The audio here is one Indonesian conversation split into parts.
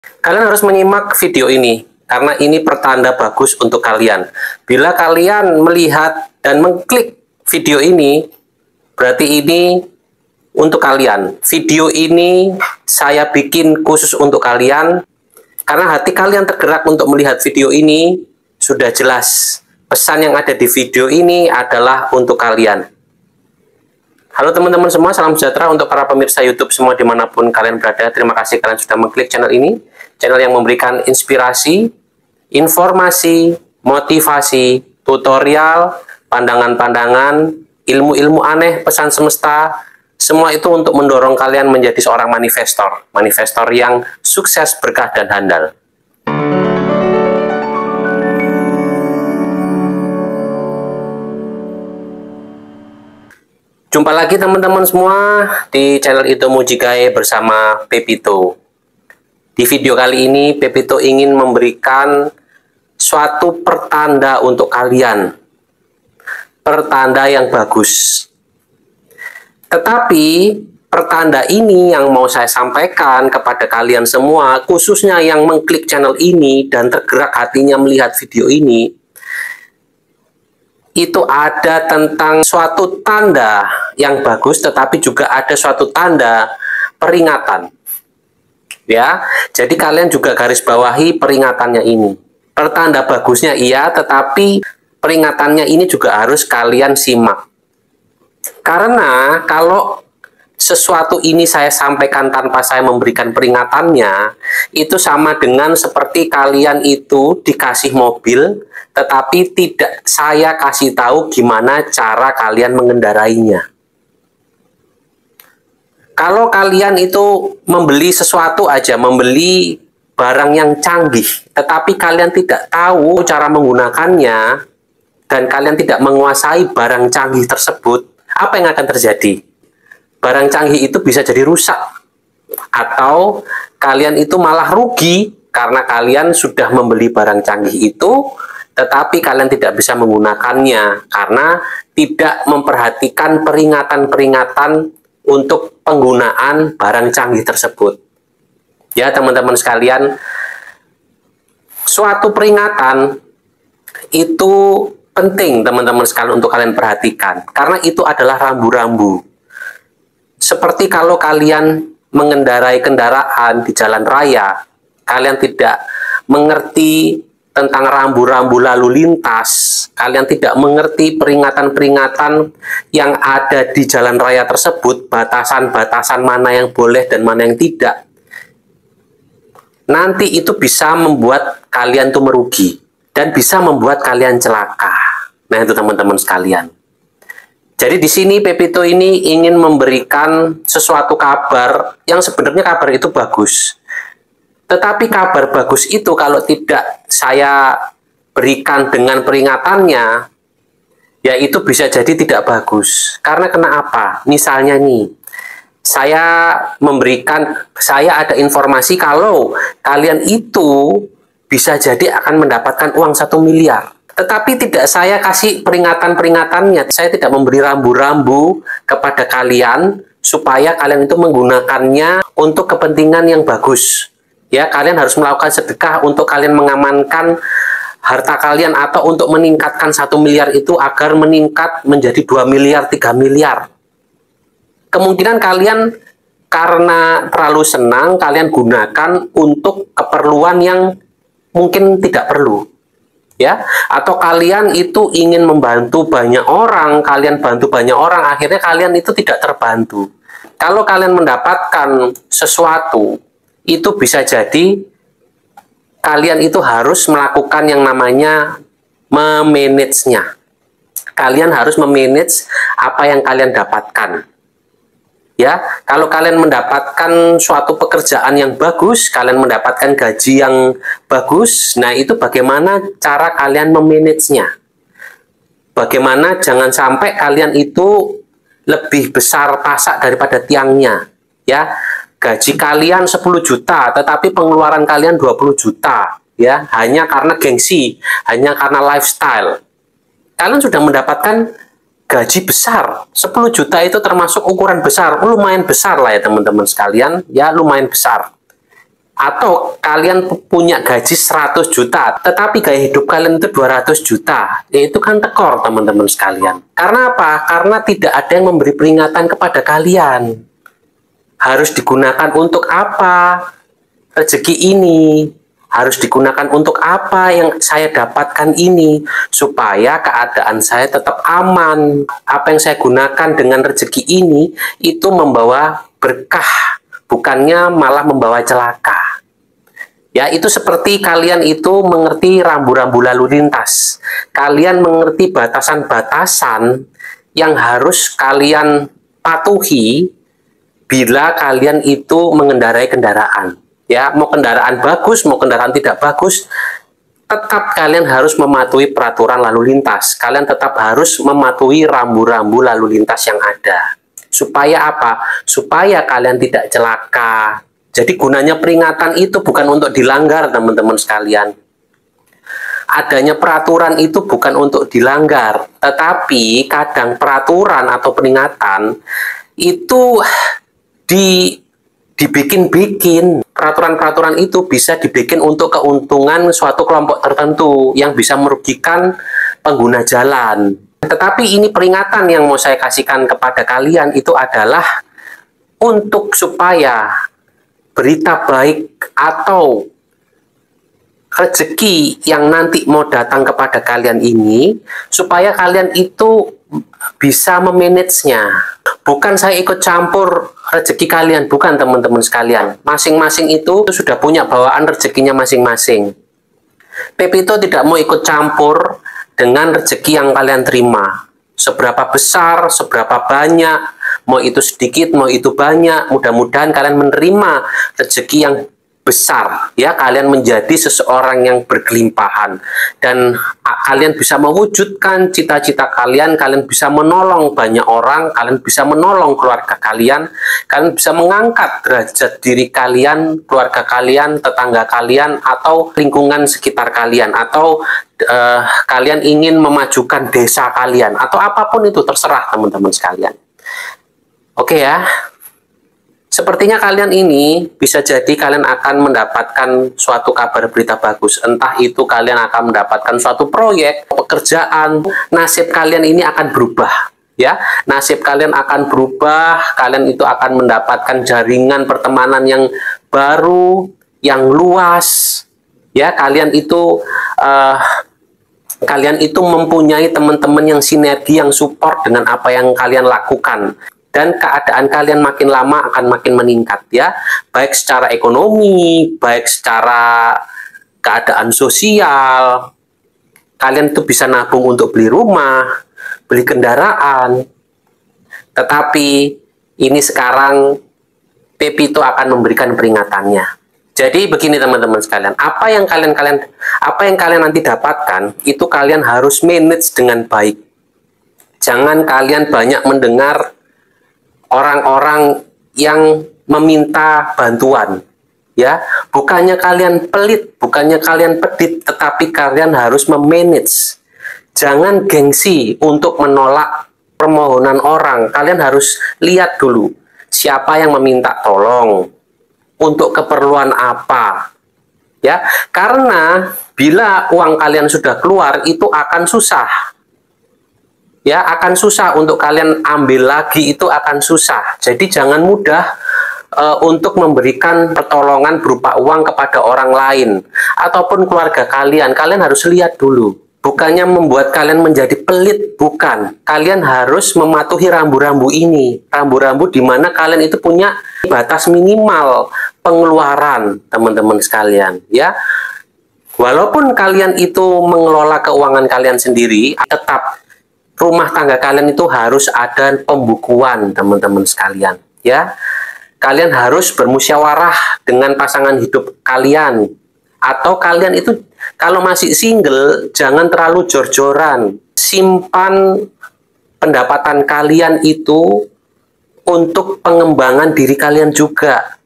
Kalian harus menyimak video ini, karena ini pertanda bagus untuk kalian. Bila kalian melihat dan mengklik video ini, berarti ini untuk kalian. Video ini saya bikin khusus untuk kalian, karena hati kalian tergerak untuk melihat video ini. Sudah jelas, pesan yang ada di video ini adalah untuk kalian. Halo teman-teman semua, salam sejahtera untuk para pemirsa YouTube semua dimanapun kalian berada. Terima kasih kalian sudah mengklik channel ini, channel yang memberikan inspirasi, informasi, motivasi, tutorial, pandangan-pandangan, ilmu-ilmu aneh, pesan semesta, semua itu untuk mendorong kalian menjadi seorang manifestor yang sukses, berkah, dan handal. Jumpa lagi teman-teman semua di channel Ito Mujigae bersama Pepito. Di video kali ini Pepito ingin memberikan suatu pertanda untuk kalian. Pertanda yang bagus. Tetapi pertanda ini yang mau saya sampaikan kepada kalian semua, khususnya yang mengklik channel ini dan tergerak hatinya melihat video ini, itu ada tentang suatu tanda yang bagus, tetapi juga ada suatu tanda peringatan. Ya, jadi kalian juga garis bawahi peringatannya ini. Pertanda bagusnya iya, tetapi peringatannya ini juga harus kalian simak. Karena kalau sesuatu ini saya sampaikan tanpa saya memberikan peringatannya, itu sama dengan seperti kalian itu dikasih mobil, tetapi tidak saya kasih tahu gimana cara kalian mengendarainya. Kalau kalian itu membeli sesuatu aja, membeli barang yang canggih, tetapi kalian tidak tahu cara menggunakannya, dan kalian tidak menguasai barang canggih tersebut, apa yang akan terjadi? Barang canggih itu bisa jadi rusak. Atau kalian itu malah rugi, karena kalian sudah membeli barang canggih itu, tetapi kalian tidak bisa menggunakannya karena tidak memperhatikan peringatan-peringatan untuk penggunaan barang canggih tersebut. Ya teman-teman sekalian, suatu peringatan itu penting teman-teman sekalian untuk kalian perhatikan, karena itu adalah rambu-rambu. Seperti kalau kalian mengendarai kendaraan di jalan raya, kalian tidak mengerti tentang rambu-rambu lalu lintas, kalian tidak mengerti peringatan-peringatan yang ada di jalan raya tersebut, batasan-batasan mana yang boleh dan mana yang tidak, nanti itu bisa membuat kalian tuh merugi dan bisa membuat kalian celaka. Nah itu teman-teman sekalian. Jadi di sini Pepito ini ingin memberikan sesuatu kabar yang sebenarnya kabar itu bagus. Tetapi kabar bagus itu kalau tidak saya berikan dengan peringatannya, ya itu bisa jadi tidak bagus. Karena kenapa? Misalnya nih, saya ada informasi kalau kalian itu bisa jadi akan mendapatkan uang 1 miliar. Tetapi tidak saya kasih peringatan-peringatannya. Saya tidak memberi rambu-rambu kepada kalian supaya kalian itu menggunakannya untuk kepentingan yang bagus. Ya, kalian harus melakukan sedekah untuk kalian mengamankan harta kalian atau untuk meningkatkan 1 miliar itu agar meningkat menjadi 2 miliar, 3 miliar. Kemungkinan kalian karena terlalu senang, kalian gunakan untuk keperluan yang mungkin tidak perlu. Ya, atau kalian itu ingin membantu banyak orang, kalian bantu banyak orang, akhirnya kalian itu tidak terbantu. Kalau kalian mendapatkan sesuatu, itu bisa jadi kalian itu harus melakukan yang namanya memanage-nya. Kalian harus memanage apa yang kalian dapatkan. Ya, kalau kalian mendapatkan suatu pekerjaan yang bagus, kalian mendapatkan gaji yang bagus, nah itu bagaimana cara kalian memanage-nya. Bagaimana jangan sampai kalian itu lebih besar pasak daripada tiangnya. Ya, gaji kalian 10 juta, tetapi pengeluaran kalian 20 juta. Ya, hanya karena gengsi, hanya karena lifestyle. Kalian sudah mendapatkan gaji besar. 10 juta itu termasuk ukuran besar, lumayan besar lah ya teman-teman sekalian, ya lumayan besar. Atau kalian punya gaji 100 juta, tetapi gaya hidup kalian itu 200 juta. Ya itu kan tekor teman-teman sekalian. Karena apa? Karena tidak ada yang memberi peringatan kepada kalian. Harus digunakan untuk apa? Rezeki ini. Harus digunakan untuk apa yang saya dapatkan ini. Supaya keadaan saya tetap aman. Apa yang saya gunakan dengan rezeki ini, itu membawa berkah. Bukannya malah membawa celaka. Ya, itu seperti kalian itu mengerti rambu-rambu lalu lintas. Kalian mengerti batasan-batasan yang harus kalian patuhi bila kalian itu mengendarai kendaraan. Ya, mau kendaraan bagus, mau kendaraan tidak bagus, tetap kalian harus mematuhi peraturan lalu lintas. Kalian tetap harus mematuhi rambu-rambu lalu lintas yang ada. Supaya apa? Supaya kalian tidak celaka. Jadi gunanya peringatan itu bukan untuk dilanggar, teman-teman sekalian. Adanya peraturan itu bukan untuk dilanggar, tetapi kadang peraturan atau peringatan itu dibikin-bikin. Peraturan-peraturan itu bisa dibikin untuk keuntungan suatu kelompok tertentu yang bisa merugikan pengguna jalan. Tetapi ini peringatan yang mau saya kasihkan kepada kalian itu adalah untuk supaya berita baik atau rezeki yang nanti mau datang kepada kalian ini, supaya kalian itu bisa memanagenya. Bukan saya ikut campur rezeki kalian, bukan teman-teman sekalian. Masing-masing itu sudah punya bawaan rezekinya masing-masing. Pepito tidak mau ikut campur dengan rezeki yang kalian terima. Seberapa besar, seberapa banyak, mau itu sedikit, mau itu banyak, mudah-mudahan kalian menerima rezeki yang besar, ya, kalian menjadi seseorang yang berkelimpahan dan kalian bisa mewujudkan cita-cita kalian, kalian bisa menolong banyak orang, kalian bisa menolong keluarga kalian, kalian bisa mengangkat derajat diri kalian, keluarga kalian, tetangga kalian, atau lingkungan sekitar kalian, atau kalian ingin memajukan desa kalian, atau apapun itu, terserah teman-teman sekalian. Oke ya. Sepertinya kalian ini bisa jadi kalian akan mendapatkan suatu kabar berita bagus. Entah itu kalian akan mendapatkan suatu proyek, pekerjaan, nasib kalian ini akan berubah. Ya, nasib kalian akan berubah, kalian itu akan mendapatkan jaringan pertemanan yang baru, yang luas. Ya, kalian itu mempunyai teman-teman yang sinergi, yang support dengan apa yang kalian lakukan. Dan keadaan kalian makin lama akan makin meningkat, ya, baik secara ekonomi, baik secara keadaan sosial. Kalian tuh bisa nabung untuk beli rumah, beli kendaraan. Tetapi ini sekarang Pepito akan memberikan peringatannya. Jadi begini teman-teman sekalian, apa yang kalian nanti dapatkan itu kalian harus manage dengan baik. Jangan kalian banyak mendengar orang-orang yang meminta bantuan, ya. Bukannya kalian pelit, bukannya kalian pedit, tetapi kalian harus memanage. Jangan gengsi untuk menolak permohonan orang. Kalian harus lihat dulu siapa yang meminta tolong, untuk keperluan apa, ya. Karena bila uang kalian sudah keluar itu akan susah. Ya, akan susah untuk kalian ambil lagi, itu akan susah. Jadi jangan mudah untuk memberikan pertolongan berupa uang kepada orang lain ataupun keluarga kalian. Kalian harus lihat dulu. Bukannya membuat kalian menjadi pelit, bukan. Kalian harus mematuhi rambu-rambu ini. Rambu-rambu di mana kalian itu punya batas minimal pengeluaran, teman-teman sekalian, ya. Walaupun kalian itu mengelola keuangan kalian sendiri, tetap rumah tangga kalian itu harus ada pembukuan, teman-teman sekalian, ya. Kalian harus bermusyawarah dengan pasangan hidup kalian. Atau kalian itu kalau masih single, jangan terlalu jor-joran. Simpan pendapatan kalian itu untuk pengembangan diri kalian juga.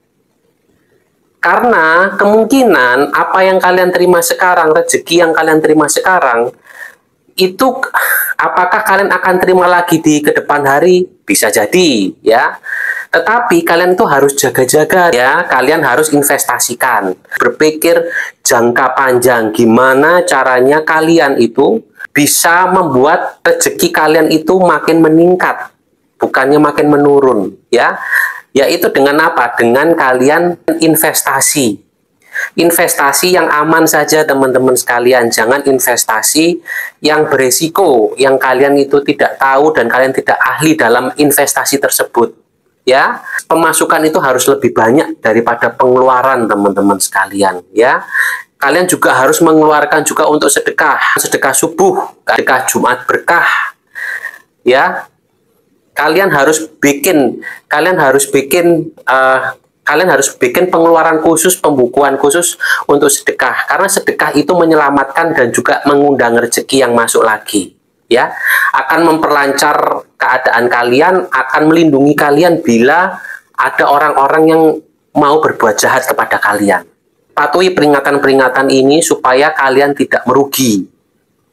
Karena kemungkinan apa yang kalian terima sekarang, rezeki yang kalian terima sekarang, itu apakah kalian akan terima lagi di ke depan hari? Bisa jadi, ya. Tetapi kalian tuh harus jaga-jaga ya, kalian harus investasikan. Berpikir jangka panjang, gimana caranya kalian itu bisa membuat rezeki kalian itu makin meningkat, bukannya makin menurun ya. Yaitu dengan apa? Dengan kalian investasi. Investasi yang aman saja teman-teman sekalian, jangan investasi yang beresiko, yang kalian itu tidak tahu dan kalian tidak ahli dalam investasi tersebut. Ya, pemasukan itu harus lebih banyak daripada pengeluaran teman-teman sekalian ya. Kalian juga harus mengeluarkan juga untuk sedekah subuh, sedekah Jumat berkah ya. Kalian harus bikin pengeluaran khusus, pembukuan khusus untuk sedekah, karena sedekah itu menyelamatkan dan juga mengundang rezeki yang masuk lagi ya, akan memperlancar keadaan kalian, akan melindungi kalian bila ada orang-orang yang mau berbuat jahat kepada kalian. Patuhi peringatan-peringatan ini supaya kalian tidak merugi,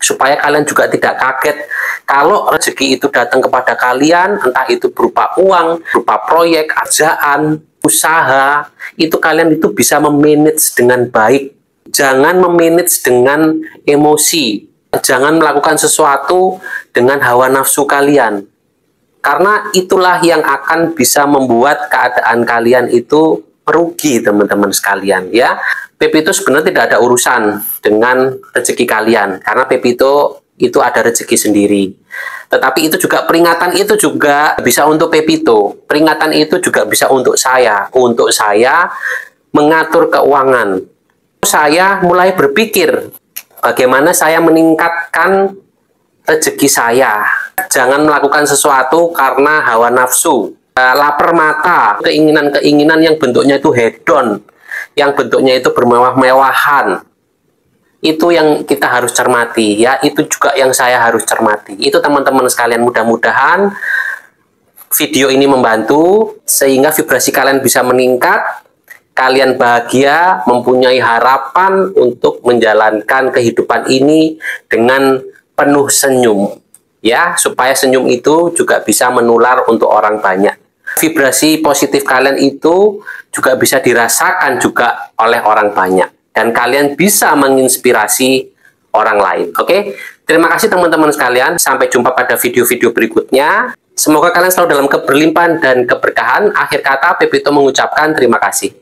supaya kalian juga tidak kaget kalau rezeki itu datang kepada kalian, entah itu berupa uang, berupa proyek, kerjaan, usaha, itu kalian itu bisa memanage dengan baik. Jangan memanage dengan emosi. Jangan melakukan sesuatu dengan hawa nafsu kalian. Karena itulah yang akan bisa membuat keadaan kalian itu merugi teman-teman sekalian ya. Pepito sebenarnya tidak ada urusan dengan rezeki kalian, karena Pepito itu ada rezeki sendiri. Tetapi itu juga, peringatan itu juga bisa untuk Pepito. Peringatan itu juga bisa untuk saya. Untuk saya mengatur keuangan. Saya mulai berpikir bagaimana saya meningkatkan rezeki saya. Jangan melakukan sesuatu karena hawa nafsu, lapar mata, keinginan-keinginan yang bentuknya itu hedon, yang bentuknya itu bermewah-mewahan. Itu yang kita harus cermati ya, itu juga yang saya harus cermati. Itu teman-teman sekalian, mudah-mudahan video ini membantu sehingga vibrasi kalian bisa meningkat, kalian bahagia, mempunyai harapan untuk menjalankan kehidupan ini dengan penuh senyum ya, supaya senyum itu juga bisa menular untuk orang banyak. Vibrasi positif kalian itu juga bisa dirasakan juga oleh orang banyak, dan kalian bisa menginspirasi orang lain. Oke, terima kasih teman-teman sekalian. Sampai jumpa pada video-video berikutnya. Semoga kalian selalu dalam keberlimpahan dan keberkahan. Akhir kata, Pepito mengucapkan terima kasih.